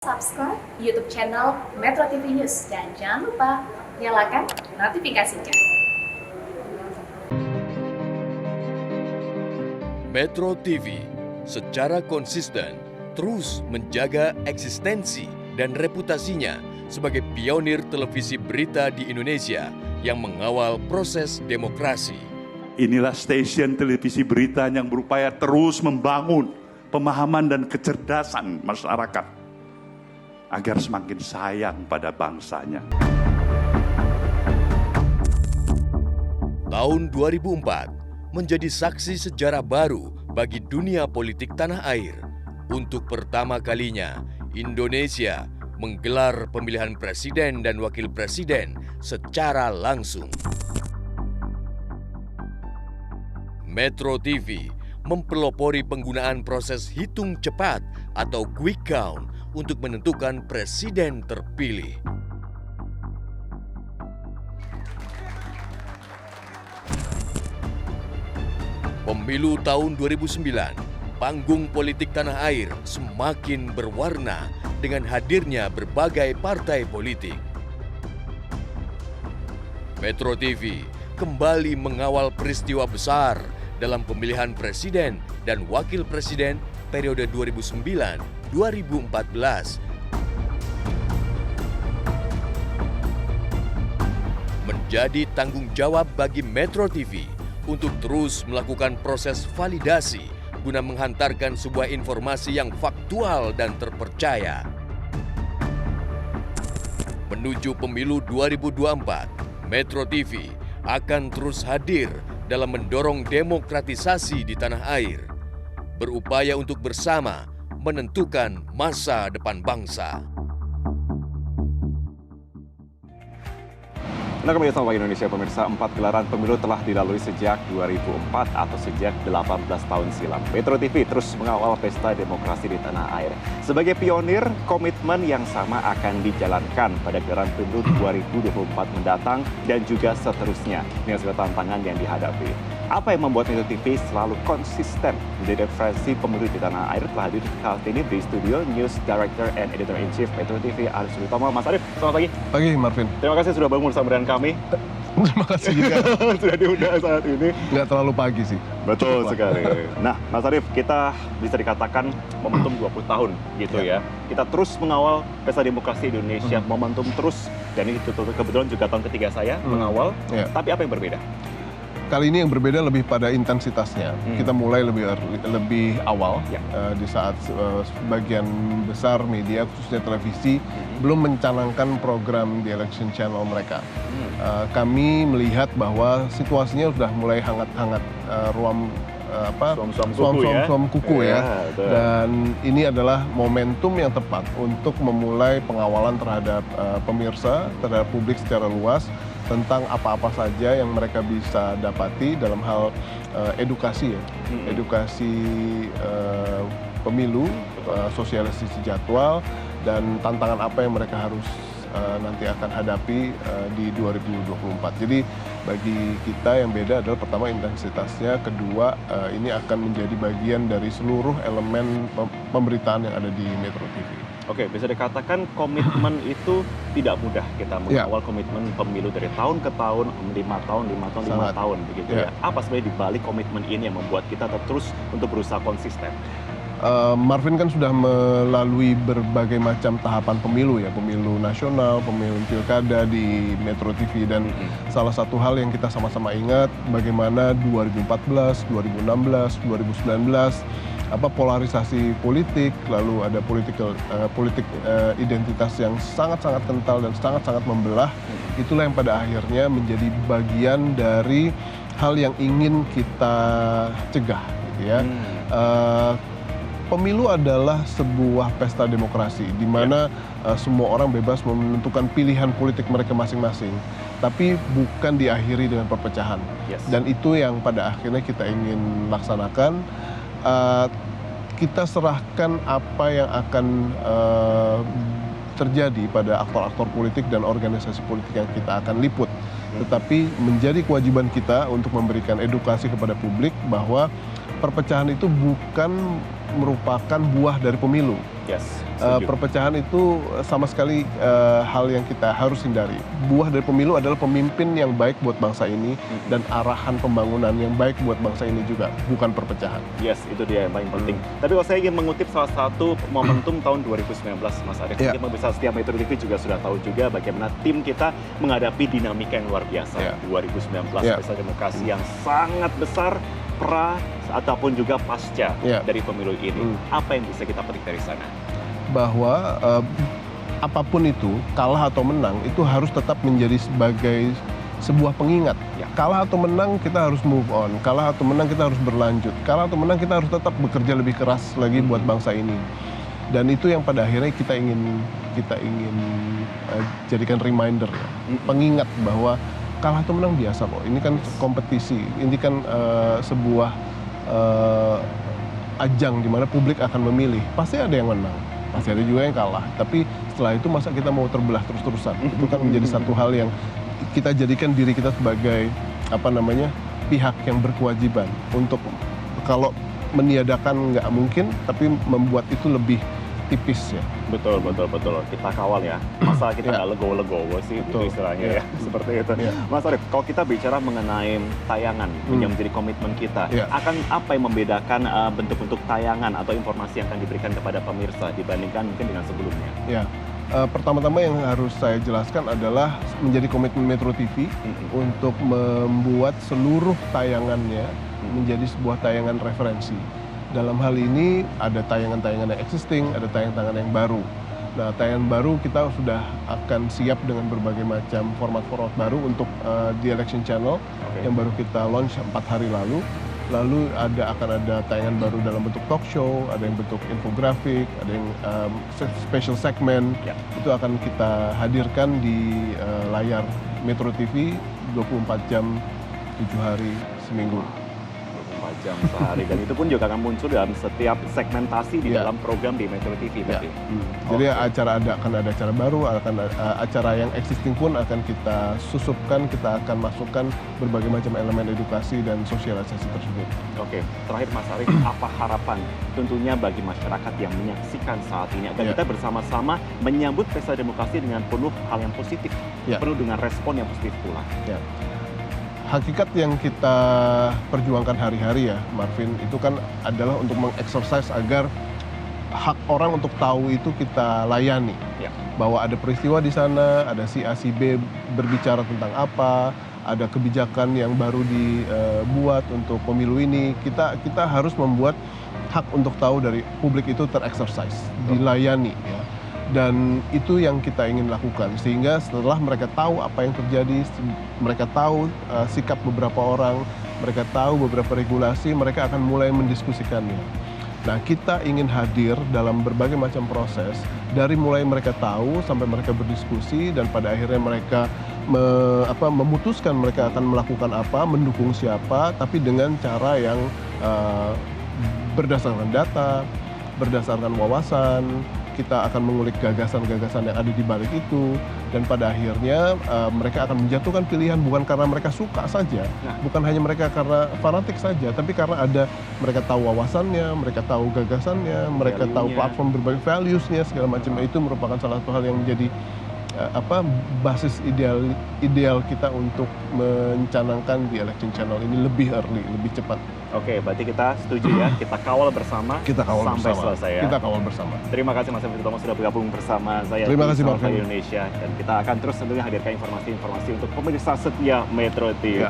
Subscribe YouTube channel Metro TV News dan jangan lupa nyalakan notifikasinya. Metro TV secara konsisten terus menjaga eksistensi dan reputasinya sebagai pionir televisi berita di Indonesia yang mengawal proses demokrasi. Inilah stasiun televisi berita yang berupaya terus membangun pemahaman dan kecerdasan masyarakat agar semakin sayang pada bangsanya. Tahun 2004 menjadi saksi sejarah baru bagi dunia politik tanah air. Untuk pertama kalinya, Indonesia menggelar pemilihan presiden dan wakil presiden secara langsung. Metro TV mempelopori penggunaan proses hitung cepat atau quick count untuk menentukan presiden terpilih. Pemilu tahun 2009, panggung politik tanah air semakin berwarna dengan hadirnya berbagai partai politik. Metro TV kembali mengawal peristiwa besar dalam pemilihan presiden dan wakil presiden periode 2009-2014. Menjadi tanggung jawab bagi Metro TV untuk terus melakukan proses validasi guna menghantarkan sebuah informasi yang faktual dan terpercaya. Menuju pemilu 2024, Metro TV akan terus hadir dalam mendorong demokratisasi di tanah air, berupaya untuk bersama menentukan masa depan bangsa. Anda kembali sama Indonesia pemirsa, 4 gelaran pemilu telah dilalui sejak 2004 atau sejak 18 tahun silam. Metro TV terus mengawal pesta demokrasi di tanah air. Sebagai pionir, komitmen yang sama akan dijalankan pada gelaran pemilu 2024 mendatang dan juga seterusnya dengan segala tantangan yang dihadapi. Apa yang membuat Metro TV selalu konsisten menjadi referensi pemilu di tanah air? Telah hadir kali ini di studio News Director and Editor-in-Chief Metro TV, Arif Suryutomo. Mas Arif, selamat pagi. Pagi, Marvin. Terima kasih sudah bangun bersama dengan kami. Terima kasih juga. Sudah diundang saat ini. Nggak terlalu pagi sih. Betul sekali. Nah, Mas Arif, kita bisa dikatakan momentum 20 tahun gitu ya. Kita terus mengawal pesta demokrasi di Indonesia, momentum terus. Dan ini kebetulan juga tahun ketiga saya mengawal. Tapi apa yang berbeda? Kali ini yang berbeda lebih pada intensitasnya. Kita mulai lebih awal di saat sebagian besar media, khususnya televisi, belum mencanangkan program di election channel mereka. Kami melihat bahwa situasinya sudah mulai hangat-hangat suam kuku ya. Dan ini adalah momentum yang tepat untuk memulai pengawalan terhadap pemirsa, terhadap publik secara luas tentang apa-apa saja yang mereka bisa dapati dalam hal edukasi ya, edukasi pemilu, sosialisasi jadwal, dan tantangan apa yang mereka harus nanti akan hadapi di 2024. Jadi bagi kita yang beda adalah pertama intensitasnya, kedua ini akan menjadi bagian dari seluruh elemen pemberitaan yang ada di Metro TV. Oke, bisa dikatakan komitmen itu tidak mudah kita mengawal komitmen pemilu dari tahun ke tahun, 5 tahun begitu ya. Apa sebenarnya dibalik komitmen ini yang membuat kita terus untuk berusaha konsisten? Marvin kan sudah melalui berbagai macam tahapan pemilu ya, pemilu nasional, pemilu pilkada di Metro TV, dan salah satu hal yang kita sama-sama ingat bagaimana 2014, 2016, 2019 polarisasi politik, lalu ada politik identitas yang sangat-sangat kental dan sangat-sangat membelah. Itulah yang pada akhirnya menjadi bagian dari hal yang ingin kita cegah gitu ya. Pemilu adalah sebuah pesta demokrasi di mana semua orang bebas menentukan pilihan politik mereka masing-masing, tapi bukan diakhiri dengan perpecahan. Dan itu yang pada akhirnya kita ingin laksanakan. Kita serahkan apa yang akan terjadi pada aktor-aktor politik dan organisasi politik yang kita akan liput. Tetapi menjadi kewajiban kita untuk memberikan edukasi kepada publik bahwa perpecahan itu bukan merupakan buah dari pemilu. Yes, setuju. Perpecahan itu sama sekali hal yang kita harus hindari. Buah dari pemilu adalah pemimpin yang baik buat bangsa ini dan arahan pembangunan yang baik buat bangsa ini juga, bukan perpecahan. Yes, itu dia yang paling penting. Tapi kalau saya ingin mengutip salah satu momentum tahun 2019, Mas Arief, Ya. mungkin pemirsa setia Metro TV juga sudah tahu juga bagaimana tim kita menghadapi dinamika yang luar biasa. Ya. 2019, Ya. pesta demokrasi yang sangat besar, pra ataupun juga pasca Ya. dari pemilu ini. Apa yang bisa kita petik dari sana? Bahwa apapun itu, kalah atau menang, itu harus tetap menjadi sebagai sebuah pengingat. Ya. Kalah atau menang kita harus move on, kalah atau menang kita harus berlanjut, kalah atau menang kita harus tetap bekerja lebih keras lagi buat bangsa ini. Dan itu yang pada akhirnya kita ingin jadikan reminder, ya. Pengingat bahwa kalah atau menang biasa kok. Ini kan kompetisi, ini kan sebuah ajang di mana publik akan memilih. Pasti ada yang menang, pasti ada juga yang kalah. Tapi setelah itu masa kita mau terbelah terus-terusan? Itu kan menjadi satu hal yang kita jadikan diri kita sebagai pihak yang berkewajiban untuk kalau meniadakan nggak mungkin, tapi membuat itu lebih tipis ya. Betul. Kita kawal ya. Masa kita nggak legowo-legowo sih, itu Betul. istilahnya ya. Seperti itu. Ya. Mas Arief, kalau kita bicara mengenai tayangan yang menjadi komitmen kita, Ya. akan apa yang membedakan bentuk-bentuk tayangan atau informasi yang akan diberikan kepada pemirsa dibandingkan mungkin dengan sebelumnya? Ya. Pertama-tama yang harus saya jelaskan adalah menjadi komitmen Metro TV untuk membuat seluruh tayangannya menjadi sebuah tayangan referensi. Dalam hal ini ada tayangan-tayangan yang existing, ada tayangan-tayangan yang baru. Nah, tayangan baru kita sudah akan siap dengan berbagai macam format-format baru untuk di Election Channel yang baru kita launch 4 hari lalu. Lalu akan ada tayangan baru dalam bentuk talk show, ada yang bentuk infografik, ada yang special segment. Ya. Itu akan kita hadirkan di layar Metro TV 24 jam 7 hari seminggu. 24 jam sehari, dan itu pun juga akan muncul dalam setiap segmentasi di Ya. dalam program di Metro TV Ya. berarti. Jadi akan ada acara baru, acara yang existing pun akan kita susupkan, kita akan masukkan berbagai macam elemen edukasi dan sosialisasi tersebut. Oke, terakhir Mas Arief, apa harapan tentunya bagi masyarakat yang menyaksikan saat ini agar Ya. kita bersama-sama menyambut pesta demokrasi dengan penuh hal yang positif, Ya. penuh dengan respon yang positif pula. Ya. Hakikat yang kita perjuangkan hari-hari ya, Marvin, itu kan adalah untuk mengeksersis agar hak orang untuk tahu itu kita layani. Ya. Bahwa ada peristiwa di sana, ada si A si B berbicara tentang apa, ada kebijakan yang baru dibuat untuk pemilu ini. Kita harus membuat hak untuk tahu dari publik itu tereksersis, dilayani ya. Dan itu yang kita ingin lakukan, sehingga setelah mereka tahu apa yang terjadi, mereka tahu sikap beberapa orang, mereka tahu beberapa regulasi, mereka akan mulai mendiskusikannya. Nah, kita ingin hadir dalam berbagai macam proses, dari mulai mereka tahu sampai mereka berdiskusi, dan pada akhirnya mereka memutuskan mereka akan melakukan apa, mendukung siapa, tapi dengan cara yang berdasarkan data, berdasarkan wawasan. Kita akan mengulik gagasan-gagasan yang ada di balik itu, dan pada akhirnya mereka akan menjatuhkan pilihan bukan karena mereka suka saja, bukan hanya mereka karena fanatik saja, tapi karena mereka tahu wawasannya, mereka tahu gagasannya, mereka tahu platform berbagai values-nya segala macam. Itu merupakan salah satu hal yang menjadi basis ideal kita untuk mencanangkan di Election Channel ini lebih early, lebih cepat. Oke, berarti kita setuju ya, kita kawal bersama sampai selesai ya. Kita kawal bersama. Terima kasih Mas Arief Thomas sudah bergabung bersama saya Terima di kasih, Sapa Marvin. Indonesia, dan kita akan terus tentunya hadirkan informasi-informasi untuk pemirsa setia Metro TV.